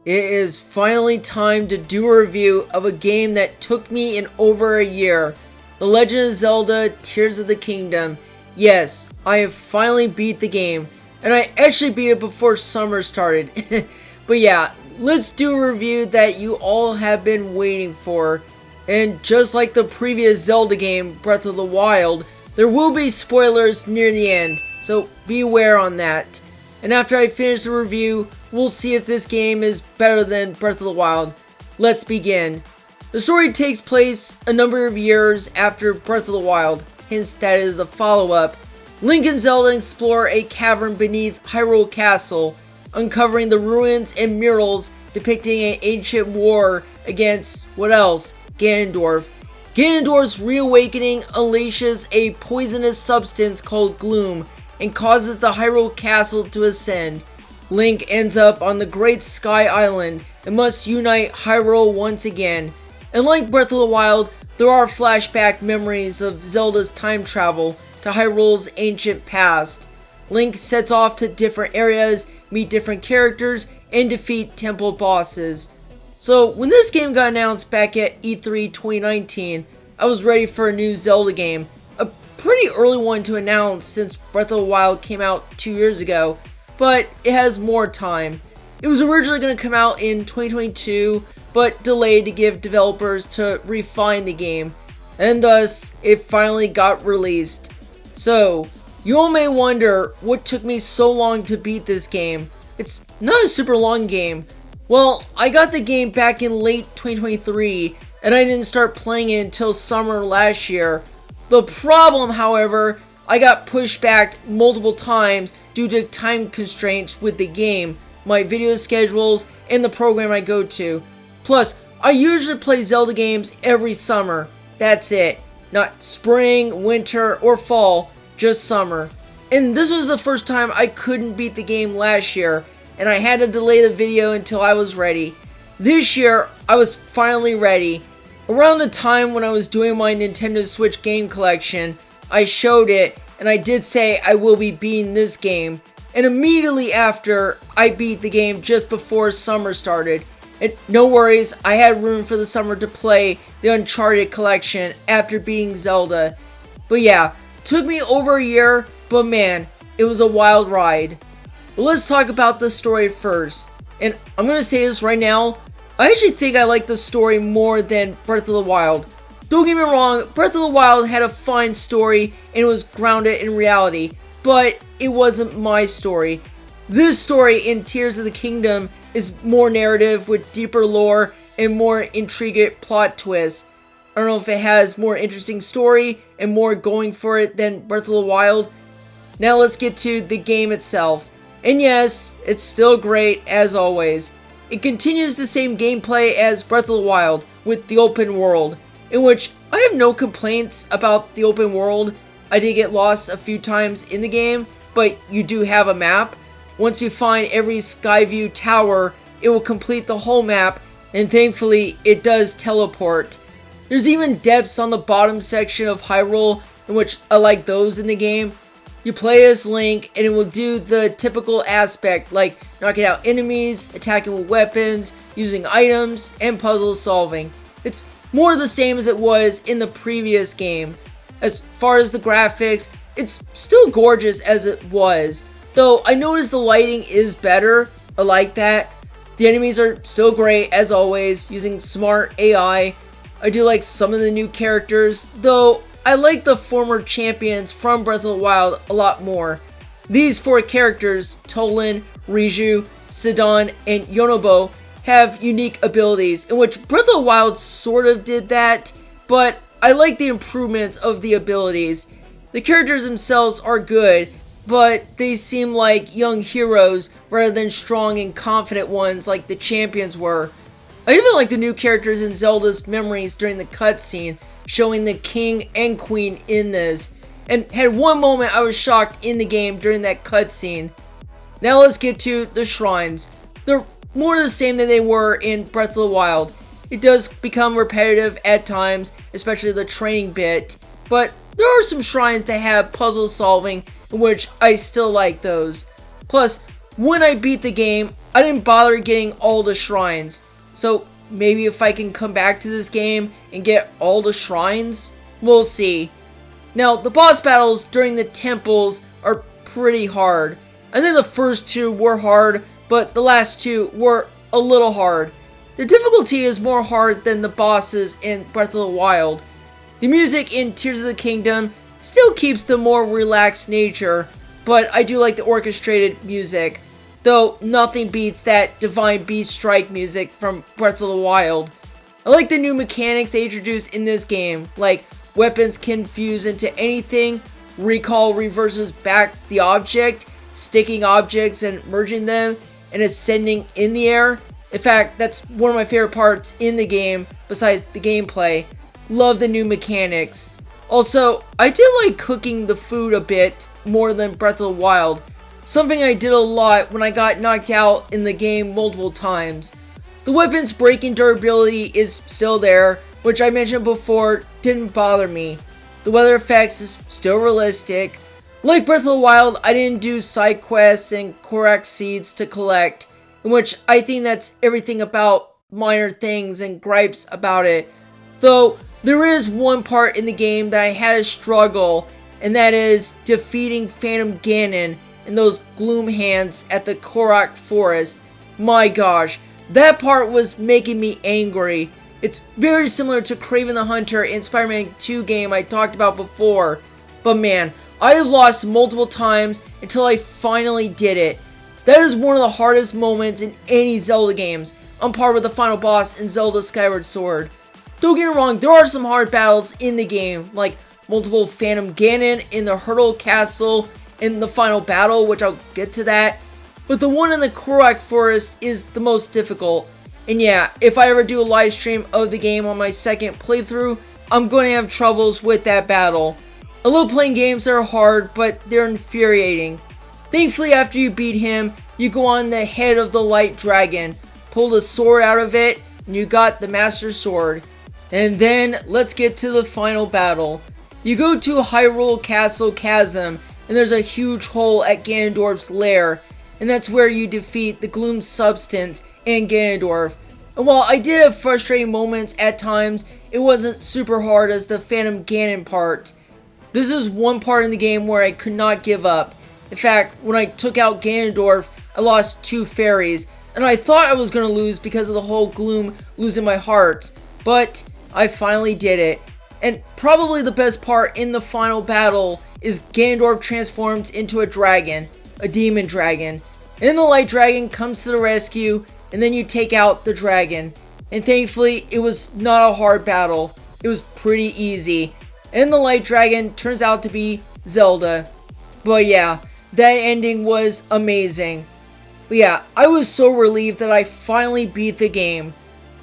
It is finally time to do a review of a game that took me in over a year. The Legend of Zelda Tears of the Kingdom. Yes, I have finally beat the game, and I actually beat it before summer started. But yeah, let's do a review that you all have been waiting for. And just like the previous Zelda game, Breath of the Wild, there will be spoilers near the end, so be aware on that. And after I finish the review, we'll see if this game is better than Breath of the Wild. Let's begin. The story takes place a number of years after Breath of the Wild, hence that it is a follow-up. Link and Zelda explore a cavern beneath Hyrule Castle, uncovering the ruins and murals depicting an ancient war against, what else? Ganondorf. Ganondorf's reawakening unleashes a poisonous substance called Gloom and causes the Hyrule Castle to ascend. Link ends up on the Great Sky Island and must unite Hyrule once again. And like Breath of the Wild, there are flashback memories of Zelda's time travel to Hyrule's ancient past. Link sets off to different areas, meet different characters, and defeat temple bosses. So when this game got announced back at E3 2019, I was ready for a new Zelda game. A pretty early one to announce since Breath of the Wild came out 2 years ago, but it has more time. It was originally going to come out in 2022, but delayed to give developers to refine the game, and thus it finally got released. So, you all may wonder what took me so long to beat this game. It's not a super long game. Well, I got the game back in late 2023, and I didn't start playing it until summer last year. The problem, however, I got pushed back multiple times due to time constraints with the game, my video schedules, and the program I go to. Plus, I usually play Zelda games every summer. That's it. Not spring, winter, or fall, just summer. And this was the first time I couldn't beat the game last year, and I had to delay the video until I was ready. This year, I was finally ready. Around the time when I was doing my NintendoSwitch game collection, I showed it, and I did say I will be beating this game. And immediately after, I beat the game just before summer started. And no worries, I had room for the summer to play the Uncharted collection after beating Zelda. But yeah, took me over a year, but man, it was a wild ride. But let's talk about the story first. And I'm gonna say this right now, I actually think I like the story more than Breath of the Wild. Don't get me wrong, Breath of the Wild had a fine story and it was grounded in reality, but it wasn't my story. This story in Tears of the Kingdom is more narrative with deeper lore and more intriguing plot twists. I don't know if it has more interesting story and more going for it than Breath of the Wild. Now let's get to the game itself. And yes, it's still great as always. It continues the same gameplay as Breath of the Wild with the open world, in which I have no complaints about the open world. I did get lost a few times in the game, but you do have a map. Once you find every Skyview tower, it will complete the whole map, and thankfully it does teleport. There's even depths on the bottom section of Hyrule, in which I like those in the game. You play as Link, and it will do the typical aspect like knocking out enemies, attacking with weapons, using items, and puzzle solving. It's more the same as it was in the previous game. As far as the graphics, it's still gorgeous as it was, though I noticed the lighting is better. I like that. The enemies are still great as always, using smart AI. I do like some of the new characters, though I like the former champions from Breath of the Wild a lot more. These 4 characters, Tolan, Riju, Sidon, and Yonobo, have unique abilities, in which Breath of the Wild sort of did that, but I like the improvements of the abilities. The characters themselves are good, but they seem like young heroes rather than strong and confident ones like the champions were. I even like the new characters in Zelda's memories during the cutscene, showing the king and queen in this, and had one moment I was shocked in the game during that cutscene. Now let's get to the shrines. They're more the same than they were in Breath of the Wild. It does become repetitive at times, especially the training bit, but there are some shrines that have puzzle solving, in which I still like those. Plus, when I beat the game, I didn't bother getting all the shrines. So maybe if I can come back to this game and get all the shrines, we'll see. Now, the boss battles during the temples are pretty hard. I think the first two were hard, but the last two were a little hard. The difficulty is more hard than the bosses in Breath of the Wild. The music in Tears of the Kingdom still keeps the more relaxed nature, but I do like the orchestrated music, though nothing beats that Divine Beast Strike music from Breath of the Wild. I like the new mechanics they introduced in this game, like weapons can fuse into anything, recall reverses back the object, sticking objects and merging them, and ascending in the air. In fact, that's one of my favorite parts in the game, besides the gameplay. Love the new mechanics. Also, I did like cooking the food a bit more than Breath of the Wild, something I did a lot when I got knocked out in the game multiple times. The weapon's breaking durability is still there, which I mentioned before didn't bother me. The weather effects is still realistic. Like Breath of the Wild, I didn't do side quests and Korok seeds to collect, in which I think that's everything about minor things and gripes about it. Though, there is one part in the game that I had a struggle, and that is defeating Phantom Ganon and those gloom hands at the Korok Forest. My gosh, that part was making me angry. It's very similar to Kraven the Hunter in Spider-Man 2 game I talked about before. But man, I have lost multiple times until I finally did it. That is one of the hardest moments in any Zelda games, on par with the final boss in Zelda Skyward Sword. Don't get me wrong, there are some hard battles in the game, like multiple Phantom Ganon in the Hyrule Castle in the final battle, which I'll get to that. But the one in the Korok Forest is the most difficult. And yeah, if I ever do a live stream of the game on my second playthrough, I'm going to have troubles with that battle. I love playing games that are hard, but they're infuriating. Thankfully, after you beat him, you go on the head of the Light Dragon, pull the sword out of it, and you got the Master Sword. And then, let's get to the final battle. You go to Hyrule Castle Chasm, and there's a huge hole at Ganondorf's lair, and that's where you defeat the Gloom Substance and Ganondorf. And while I did have frustrating moments at times, it wasn't super hard as the Phantom Ganon part. This is one part in the game where I could not give up. In fact, when I took out Ganondorf, I lost 2 fairies, and I thought I was going to lose because of the whole Gloom losing my hearts, but I finally did it. And probably the best part in the final battle is Ganondorf transforms into a dragon, a demon dragon. And the Light Dragon comes to the rescue, and then you take out the dragon. And thankfully, it was not a hard battle. It was pretty easy. And the Light Dragon turns out to be Zelda. But yeah, that ending was amazing. But yeah, I was so relieved that I finally beat the game.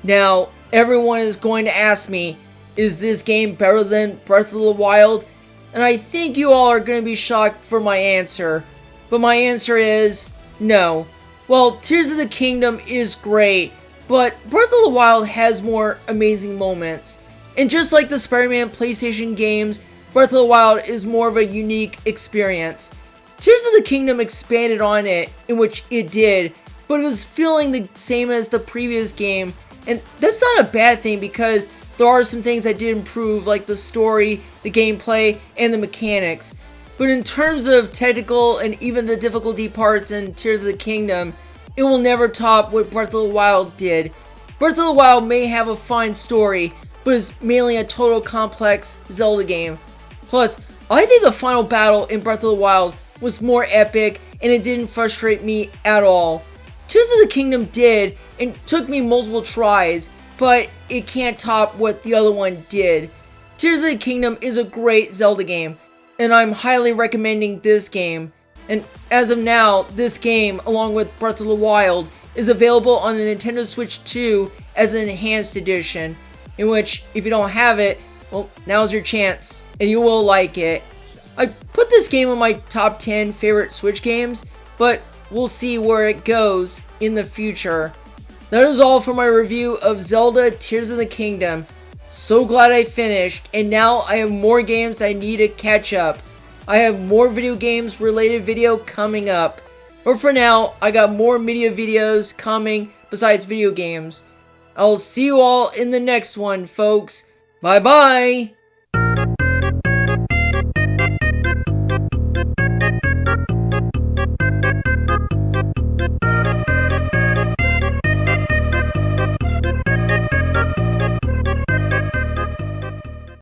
Now, everyone is going to ask me, is this game better than Breath of the Wild? And I think you all are going to be shocked for my answer. But my answer is no. Well, Tears of the Kingdom is great, but Breath of the Wild has more amazing moments. And just like the Spider-Man PlayStation games, Breath of the Wild is more of a unique experience. Tears of the Kingdom expanded on it, in which it did, but it was feeling the same as the previous game. And that's not a bad thing because there are some things that did improve, like the story, the gameplay, and the mechanics. But in terms of technical and even the difficulty parts in Tears of the Kingdom, it will never top what Breath of the Wild did. Breath of the Wild may have a fine story, but is mainly a total complex Zelda game. Plus, I think the final battle in Breath of the Wild was more epic and it didn't frustrate me at all. Tears of the Kingdom did, and took me multiple tries, but it can't top what the other one did. Tears of the Kingdom is a great Zelda game, and I'm highly recommending this game. And as of now, this game, along with Breath of the Wild, is available on the NintendoSwitch 2 as an enhanced edition, in which, if you don't have it, well, now's your chance, and you will like it. I put this game on my top 10 favorite Switch games, but we'll see where it goes in the future. That is all for my review of Zelda Tears of the Kingdom. So glad I finished, and now I have more games I need to catch up. I have more video games related video coming up. But for now, I got more media videos coming besides video games. I'll see you all in the next one, folks. Bye bye!